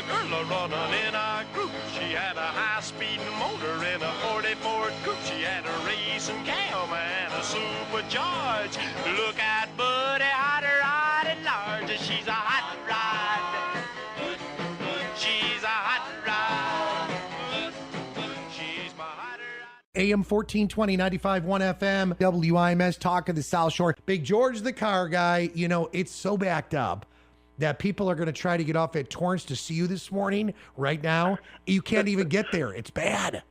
a girl running in a group. She had a high-speed motor in a 40 Ford coupe. She had a racing cam and a supercharged. Look at Buddy, hot rod at large. She's a hot rod. She's a hot rod. She's my hot rod. AM 1420, 95.1 FM, WIMS, Talk of the South Shore. Big George the Carguy, you know, it's so backed up that people are going to try to get off at Torrance to see you this morning, right now. You can't even get there. It's bad.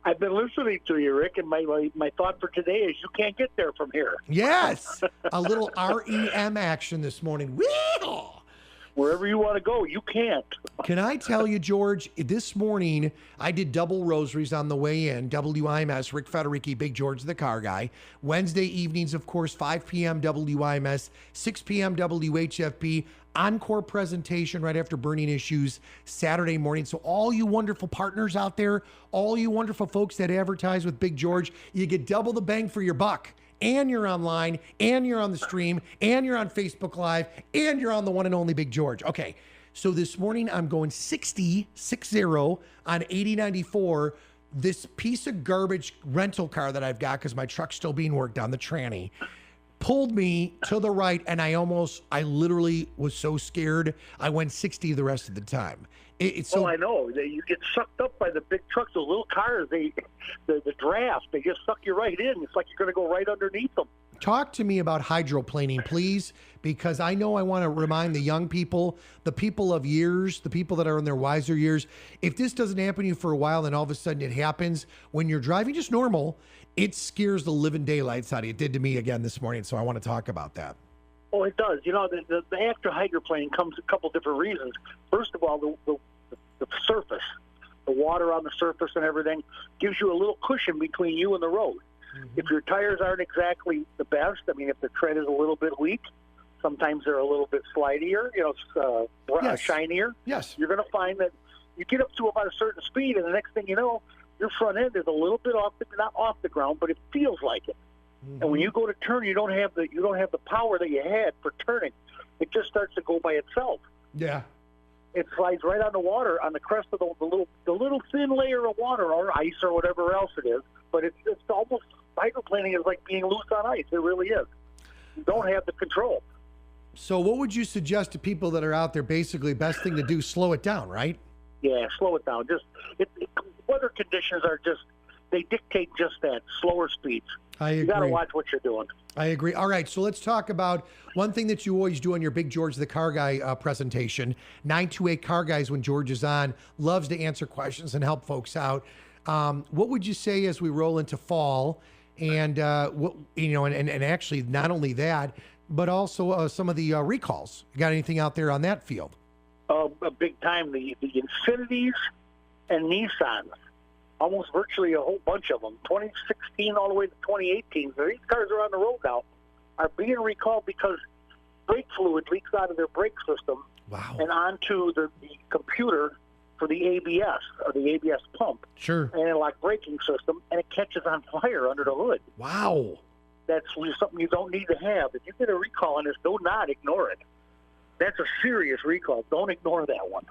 I've been listening to you, Rick, and my thought for today is you can't get there from here. Yes. A little REM action this morning. Whee! Wherever you want to go, you can't. Can I tell you, George, this morning I did double rosaries on the way in. WIMS, Ric Federighi, Big George the Carguy. Wednesday evenings, of course, 5 p.m. WIMS, 6 p.m. WHFP. Encore presentation right after Burning Issues Saturday morning. So all you wonderful partners out there, all you wonderful folks that advertise with Big George, you get double the bang for your buck. And you're online, and you're on the stream, and you're on Facebook Live, and you're on the one and only Big George. Okay, so this morning I'm going 60 on 8094. This piece of garbage rental car that I've got, because my truck's still being worked on, the tranny, pulled me to the right, and I literally was so scared, I went 60 the rest of the time. It's so, I know. You get sucked up by the big trucks, those little cars. The draft, they just suck you right in. It's like you're going to go right underneath them. Talk to me about hydroplaning, please, because I know I want to remind the young people, the people of years, the people that are in their wiser years, if this doesn't happen to you for a while, then all of a sudden it happens when you're driving just normal, it scares the living daylights out of you. It did to me again this morning, so I want to talk about that. Oh, it does. You know, the after hydroplaning comes a couple different reasons. First of all, the surface, the water on the surface and everything, gives you a little cushion between you and the road. Mm-hmm. If your tires aren't exactly the best, I mean, if the tread is a little bit weak, sometimes they're a little bit slidier, Yes. shinier. Yes. You're going to find that you get up to about a certain speed, and the next thing you know, your front end is a little bit not off the ground, but it feels like it. Mm-hmm. And when you go to turn, you don't have the power that you had for turning. It just starts to go by itself. Yeah. It slides right on the water, on the crest of the little thin layer of water or ice or whatever else it is. But it's almost, hydroplaning is like being loose on ice. It really is. You don't have the control. So what would you suggest to people that are out there? Basically, best thing to do, slow it down, right? Yeah, slow it down. Weather conditions they dictate just that, slower speeds. I agree. You got to watch what you're doing. I agree. All right, so let's talk about one thing that you always do on your Big George the Carguy presentation. 928 Carguys, when George is on, loves to answer questions and help folks out. What would you say as we roll into fall, and and actually not only that, but also some of the recalls? You got anything out there on that field? A big time, the Infinities and Nissans. Almost virtually a whole bunch of them, 2016 all the way to 2018. So these cars are on the road now, are being recalled because brake fluid leaks out of their brake system. Wow. And onto the computer for the ABS, or the ABS pump. Sure. Anti-lock braking system, and it catches on fire under the hood. Wow. That's something you don't need to have. If you get a recall on this, do not ignore it. That's a serious recall. Don't ignore that one.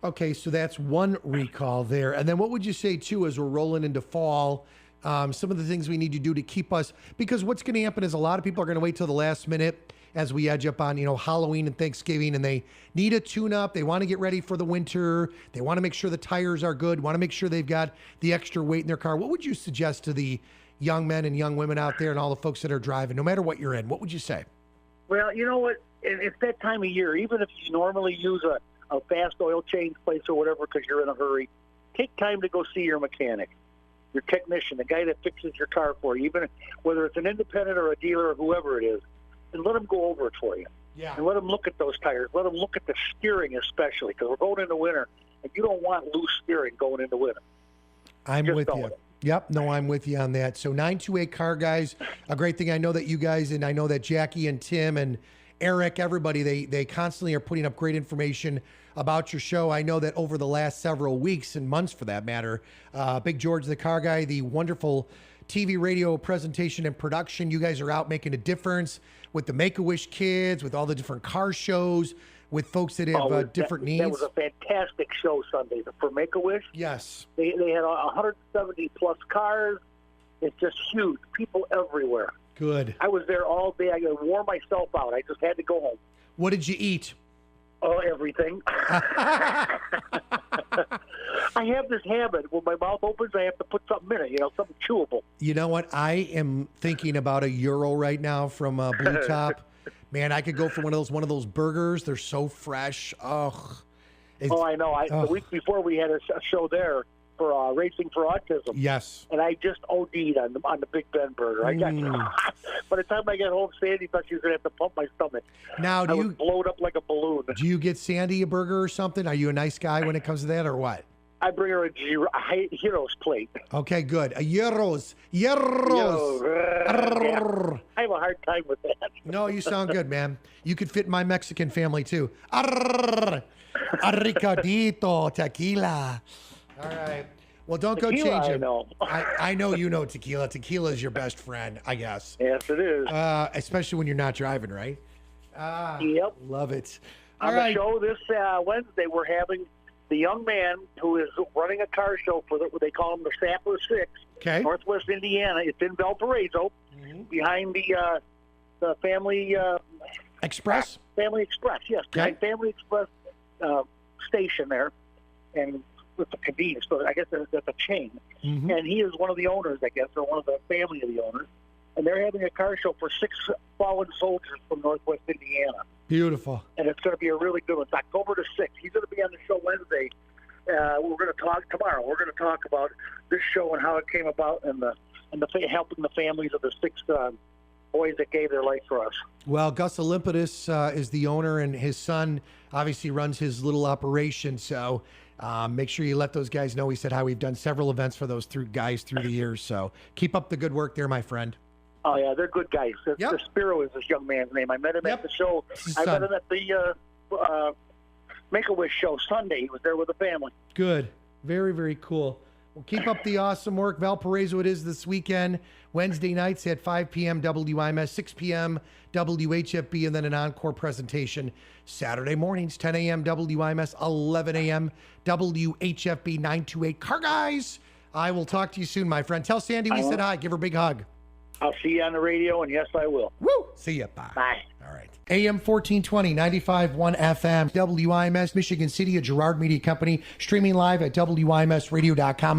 Okay, so that's one recall there. And then what would you say, too, as we're rolling into fall, some of the things we need to do to keep us, because what's going to happen is a lot of people are going to wait till the last minute as we edge up on, Halloween and Thanksgiving, and they need a tune-up. They want to get ready for the winter. They want to make sure the tires are good, want to make sure they've got the extra weight in their car. What would you suggest to the young men and young women out there and all the folks that are driving, no matter what you're in? What would you say? Well, you know what? It's that time of year. Even if you normally use a fast oil change place or whatever because you're in a hurry, take time to go see your mechanic, your technician, the guy that fixes your car for you, even whether it's an independent or a dealer or whoever it is, and let them go over it for you. Yeah. And let them look at those tires. Let them look at the steering especially, because we're going into winter, and you don't want loose steering going into winter. I'm with you. Yep. No, I'm with you on that. So 928 Carguys, a great thing. I know that you guys, and I know that Jackie and Tim and Eric, everybody, they constantly are putting up great information about your show. I know that over the last several weeks and months, for that matter, Big George the Carguy, the wonderful TV, radio presentation and production, you guys are out making a difference with the Make-A-Wish kids, with all the different car shows, with folks that have different needs. That was a fantastic show Sunday for Make-A-Wish. Yes. They had 170 plus cars. It's just huge. People everywhere. Good. I was there all day. I wore myself out. I just had to go home. What did you eat? Oh, everything. I have this habit. When my mouth opens, I have to put something in it, something chewable. You know what? I am thinking about a Euro right now from Blue Top. Man, I could go for one of those burgers. They're so fresh. Ugh. I know. The week before we had a show there for Racing for Autism. Yes. And I just OD'd on the Big Ben burger. I got by the time I got home, Sandy thought she was going to have to pump my stomach. Now, I was blown up like a balloon. Do you get Sandy a burger or something? Are you a nice guy when it comes to that, or what? I bring her a Heroes plate. Okay, good. A Euros. Yeah. I have a hard time with that. No, you sound good, man. You could fit in my Mexican family, too. Ricardito, tequila. All right. Well, don't tequila, go change it. I know. I know you know tequila. Tequila is your best friend, I guess. Yes, it is. Especially when you're not driving, right? Yep. Love it. On the show this Wednesday, we're having the young man who is running a car show for what they call him the Sapper 6, okay. Northwest Indiana. It's in Valparaiso, behind the Family Express. Family Express, yes, okay. Family Express station there, and with the convenience store. I guess that's a chain, and he is one of the owners, I guess, or one of the family of the owners. And they're having a car show for 6 fallen soldiers from Northwest Indiana. Beautiful. And it's going to be a really good one. It's October the 6th. He's going to be on the show Wednesday. We're going to talk tomorrow. We're going to talk about this show and how it came about and helping the families of the 6 boys that gave their life for us. Well, Gus Olympidis is the owner, and his son obviously runs his little operation. So make sure you let those guys know. He said how we've done several events for those guys through the years. So keep up the good work there, my friend. Oh, yeah, they're good guys. Yep. Spiro is this young man's name. I met him at the show. I met him at the Make-A-Wish show Sunday. He was there with the family. Good. Very, very cool. Well, keep up the awesome work. Valparaiso it is this weekend. Wednesday nights at 5 p.m. WIMS, 6 p.m. WHFB, and then an encore presentation Saturday mornings, 10 a.m. WIMS, 11 a.m. WHFB 928. Car guys, I will talk to you soon, my friend. Tell Sandy we said hi. Give her a big hug. I'll see you on the radio, and yes, I will. Woo! See you. Bye. Bye. All right. AM 1420, 95.1 FM, WIMS, Michigan City, a Girard Media Company, streaming live at WIMSradio.com.